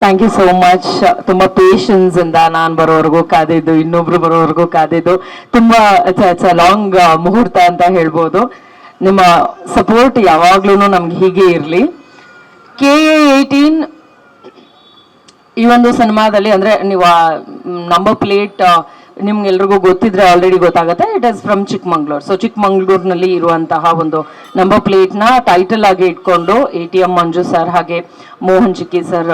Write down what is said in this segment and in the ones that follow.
Thank you so much. ತುಂಬಾ patience ಇಂದ ನಾನು ಬರೋವರೆಗೂ ಕಾದಿದ್ದು, ಇನ್ನೊಬ್ರು ಬರೋವರೆಗೂ ಕಾದಿದ್ದು, ತುಂಬಾ ಇಟ್ಸ್ ಲಾಂಗ್ ಮುಹೂರ್ತ ಅಂತ ಹೇಳ್ಬೋದು. ನಿಮ್ಮ ಸಪೋರ್ಟ್ ಯಾವಾಗ್ಲೂ ನಮ್ಗೆ ಹೀಗೆ ಇರಲಿ. KA18 ಈ ಒಂದು ಸಿನಿಮಾದಲ್ಲಿ ಅಂದ್ರೆ ನೀವು ನಂಬರ್ ಪ್ಲೇಟ್ ನಿಮ್ಗೆಲ್ರಿಗೂ ಗೊತ್ತಿದ್ರೆ ಆಲ್ರೆಡಿ ಗೊತ್ತಾಗುತ್ತೆ. It is from Chikmagalur. So ಚಿಕ್ಕಮಂಗ್ಳೂರ್ನಲ್ಲಿ ಇರುವಂತಹ ಒಂದು ನಂಬರ್ ಪ್ಲೇಟ್ನ ಟೈಟಲ್ ಆಗಿ ಇಟ್ಕೊಂಡು ATM ಮಂಜು ಸರ್ ಹಾಗೆ ಮೋಹನ್ ಚಿಕ್ಕಿ ಸರ್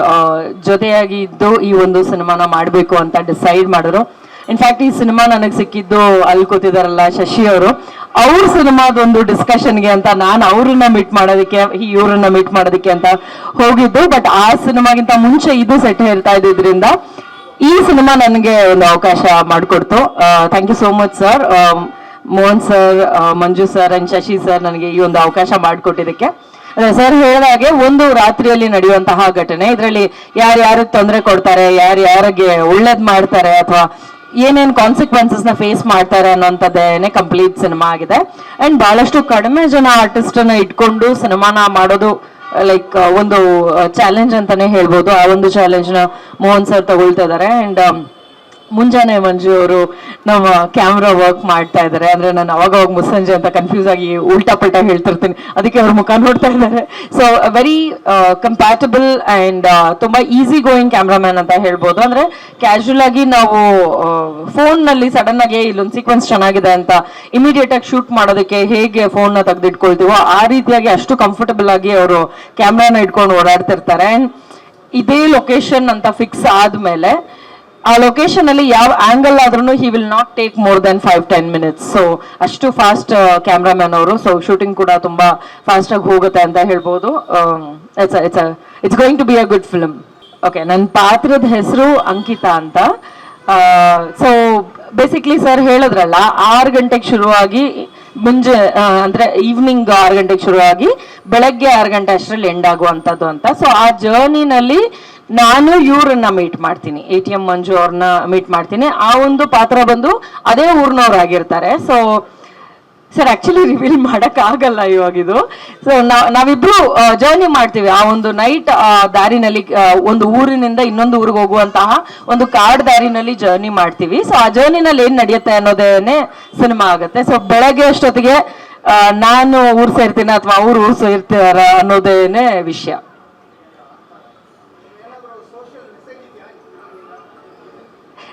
ಜೊತೆಯಾಗಿ ಇದ್ದು ಈ ಒಂದು ಸಿನಿಮಾನ ಮಾಡಬೇಕು ಅಂತ ಡಿಸೈಡ್ ಮಾಡಿದ್ರು. ಇನ್ಫ್ಯಾಕ್ಟ್ ಈ ಸಿನಿಮಾ ನನಗೆ ಸಿಕ್ಕಿದ್ದು ಅಲ್ಲಿ ಕೂತಿದಾರಲ್ಲ ಶಶಿ ಅವರು, ಅವ್ರ ಸಿನಿಮಾದೊಂದು ಡಿಸ್ಕಷನ್ಗೆ ಅಂತ ನಾನು ಅವ್ರನ್ನ ಮೀಟ್ ಮಾಡೋದಕ್ಕೆ ಇವ್ರನ್ನ ಮೀಟ್ ಮಾಡೋದಕ್ಕೆ ಅಂತ ಹೋಗಿದ್ದು. ಬಟ್ ಆ ಸಿನಿಮಾಗಿಂತ ಮುಂಚೆ ಇದು ಸೆಟ್ ಹೇಳ್ತಾ ಇದ್ದಿದ್ರಿಂದ ಈ ಸಿನಿಮಾ ನನಗೆ ಒಂದು ಅವಕಾಶ ಮಾಡಿಕೊಡ್ತು. Thank you so much sir, Mohan sir, Manju sir and Shashi sir ನನಗೆ ಈ ಒಂದು ಅವಕಾಶ ಮಾಡಿಕೊಟ್ಟಿದ್ದಕ್ಕೆ. ಸರ್ ಹೇಳಿದಾಗೆ ಒಂದು ರಾತ್ರಿಯಲ್ಲಿ ನಡೆಯುವಂತಹ ಘಟನೆ, ಇದರಲ್ಲಿ ಯಾರ್ಯಾರಿಗೆ ತೊಂದರೆ ಕೊಡ್ತಾರೆ, ಯಾರ್ಯಾರಿಗೆ ಒಳ್ಳೇದ್ ಮಾಡ್ತಾರೆ ಅಥವಾ ಏನೇನು ಕಾನ್ಸಿಕ್ವೆನ್ಸಸ್ ನ ಫೇಸ್ ಮಾಡ್ತಾರೆ ಅನ್ನೋಂಥದ್ದೇನೆ ಕಂಪ್ಲೀಟ್ ಸಿನಿಮಾ ಆಗಿದೆ. ಅಂಡ್ ಬಹಳಷ್ಟು ಕಡಿಮೆ ಜನ ಆರ್ಟಿಸ್ಟ್ ಅನ್ನ ಇಟ್ಕೊಂಡು ಸಿನಿಮಾನ ಮಾಡೋದು ಲೈಕ್ ಒಂದು ಚಾಲೆಂಜ್ ಅಂತಾನೆ ಹೇಳ್ಬೋದು. ಆ ಒಂದು ಚಾಲೆಂಜ್ ನ ಮೋಹನ್ ಸರ್ ತಗೊಳ್ತಾ ಇದ್ದಾರೆ. ಅಂಡ್ ಮುಂಜಾನೆ ಮಂಜು ಅವರು ನಮ್ಮ ಕ್ಯಾಮ್ರಾ ವರ್ಕ್ ಮಾಡ್ತಾ ಇದ್ದಾರೆ. ಅಂದ್ರೆ ನಾನು ಅವಾಗ ಮುಸ್ಸಂಜೆ ಅಂತ ಕನ್ಫ್ಯೂಸ್ ಆಗಿ ಉಲ್ಟಾ ಪಲ್ಟಾ ಹೇಳ್ತಿರ್ತೀನಿ, ಅದಕ್ಕೆ ಅವ್ರ ಮುಖ ನೋಡ್ತಾ ಇದ್ದಾರೆ. ಸೊ ವೆರಿ ಕಂಪ್ಯಾಟಬಲ್ ಅಂಡ್ ತುಂಬಾ ಈಸಿ ಗೋಯಿಂಗ್ ಕ್ಯಾಮ್ರಾಮ್ಯಾನ್ ಅಂತ ಹೇಳ್ಬೋದು. ಅಂದ್ರೆ ಕ್ಯಾಶುಯಲ್ ಆಗಿ ನಾವು ಫೋನ್ ನಲ್ಲಿ ಸಡನ್ ಆಗಿ ಇಲ್ಲೊಂದು ಸೀಕ್ವೆನ್ಸ್ ಚೆನ್ನಾಗಿದೆ ಅಂತ ಇಮಿಡಿಯೇಟ್ ಆಗಿ ಶೂಟ್ ಮಾಡೋದಕ್ಕೆ ಹೇಗೆ ಫೋನ್ ನ ತೆಗೆದಿಟ್ಕೊಳ್ತೀವೋ ಆ ರೀತಿಯಾಗಿ ಅಷ್ಟು ಕಂಫರ್ಟಬಲ್ ಆಗಿ ಅವರು ಕ್ಯಾಮ್ರಾನ ಇಟ್ಕೊಂಡು ಓಡಾಡ್ತಿರ್ತಾರೆ. ಅಂಡ್ ಇದೇ ಲೊಕೇಶನ್ ಅಂತ ಫಿಕ್ಸ್ ಆದ್ಮೇಲೆ ಆ ಲೊಕೇಶನ್ ಅಲ್ಲಿ ಯಾವ ಆಂಗಲ್ ಆದ್ರೂ he will not take more than 5-10 minutes. So ಅಷ್ಟು ಫಾಸ್ಟ್ ಕ್ಯಾಮ್ರಾಮ್ಯಾನ್ ಅವರು. ಸೊ ಶೂಟಿಂಗ್ ಕೂಡ ತುಂಬಾ ಫಾಸ್ಟ್ ಆಗಿ ಹೋಗುತ್ತೆ ಅಂತ ಹೇಳ್ಬೋದು. It's going to be a good film. Okay, ನನ್ನ ಪಾತ್ರದ ಹೆಸರು ಅಂಕಿತಾ ಅಂತ. ಸೊ ಬೇಸಿಕ್ಲಿ ಸರ್ ಹೇಳಿದ್ರಲ್ಲ 6 ಗಂಟೆಗೆ ಶುರುವಾಗಿ ಮುಂಜೆ ಅಂದ್ರೆ ಈವ್ನಿಂಗ್ 6 ಗಂಟೆಗೆ ಶುರುವಾಗಿ ಬೆಳಗ್ಗೆ 6 ಗಂಟೆ ಅಷ್ಟರಲ್ಲಿ ಎಂಡ್ ಆಗುವಂಥದ್ದು ಅಂತ. ಸೊ ಆ ಜರ್ನಿನಲ್ಲಿ ನಾನು ಇವ್ರನ್ನ ಮೀಟ್ ಮಾಡ್ತೀನಿ, ATM ಮಂಜು ಅವ್ರನ್ನ ಮೀಟ್ ಮಾಡ್ತೀನಿ. ಆ ಒಂದು ಪಾತ್ರ ಬಂದು ಅದೇ ಊರ್ನವ್ರಾಗಿರ್ತಾರೆ. ಸೊ ಸರ್ ಆಕ್ಚುಲಿ ರಿವೀಲ್ ಮಾಡಕ್ ಆಗಲ್ಲ ಇವಾಗಿದು. ಸೊ ನಾವಿಬ್ರು ಜರ್ನಿ ಮಾಡ್ತೀವಿ ಆ ಒಂದು ನೈಟ್ ದಾರಿನಲ್ಲಿ, ಒಂದು ಊರಿನಿಂದ ಇನ್ನೊಂದು ಊರಿಗೆ ಹೋಗುವಂತಹ ಒಂದು ಕಾಡ್ ದಾರಿನಲ್ಲಿ ಜರ್ನಿ ಮಾಡ್ತೀವಿ. ಸೊ ಆ ಜರ್ನಿನಲ್ಲಿ ಏನ್ ನಡೆಯುತ್ತೆ ಅನ್ನೋದೇನೆ ಸಿನಿಮಾ ಆಗುತ್ತೆ. ಸೊ ಬೆಳಗ್ಗೆ ಅಷ್ಟೊತ್ತಿಗೆ ನಾನು ಊರ್ ಸೇರ್ತೀನಿ ಅಥವಾ ಅವ್ರು ಊರ್ ಸೇರ್ತಾರ ಅನ್ನೋದೇನೆ ವಿಷಯ.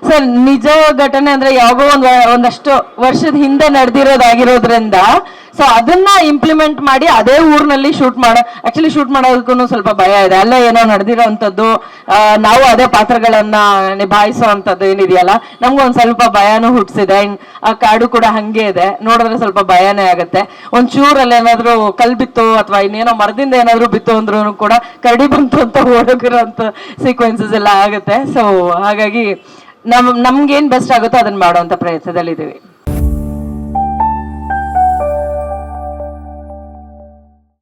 ಸರ್ ನಿಜ ಘಟನೆ ಅಂದ್ರೆ ಯಾವಾಗೋ ಒಂದಷ್ಟು ವರ್ಷದ ಹಿಂದೆ ನಡೆದಿರೋದಾಗಿರೋದ್ರಿಂದ ಸೊ ಅದನ್ನ ಇಂಪ್ಲಿಮೆಂಟ್ ಮಾಡಿ ಅದೇ ಊರಿನಲ್ಲಿ ಶೂಟ್ ಮಾಡೋದಕ್ಕೂ ಸ್ವಲ್ಪ ಭಯ ಇದೆ. ಅಲ್ಲೇ ಏನೋ ನಡೆದಿರೋಂಥದ್ದು, ನಾವು ಅದೇ ಪಾತ್ರಗಳನ್ನ ನಿಭಾಯಿಸುವಂಥದ್ದು ಏನಿದೆಯಲ್ಲ, ನಮ್ಗೊಂದ್ ಸ್ವಲ್ಪ ಭಯನೂ ಹುಟ್ಟಿಸಿದೆ. ಆ ಕಾಡು ಕೂಡ ಹಂಗೆ ಇದೆ, ನೋಡಿದ್ರೆ ಸ್ವಲ್ಪ ಭಯನೇ ಆಗುತ್ತೆ. ಒಂಚೂರಲ್ಲಿ ಏನಾದ್ರು ಕಲ್ ಬಿತ್ತು ಅಥವಾ ಇನ್ನೇನೋ ಮರದಿಂದ ಏನಾದ್ರು ಬಿತ್ತು ಅಂದ್ರೂ ಕೂಡ ಕರಡಿ ಬಂತು ಅಂತ ಓಡೋಗಿರೋಂಥ ಸೀಕ್ವೆನ್ಸಸ್ ಎಲ್ಲ ಆಗುತ್ತೆ. ಸೊ ಹಾಗಾಗಿ ನಮ್ಗೇನ್ ಬೆಸ್ಟ್ ಆಗುತ್ತೋ ಅದನ್ನ ಮಾಡುವಂತ ಪ್ರಯತ್ನದಲ್ಲಿದ್ದೀವಿ.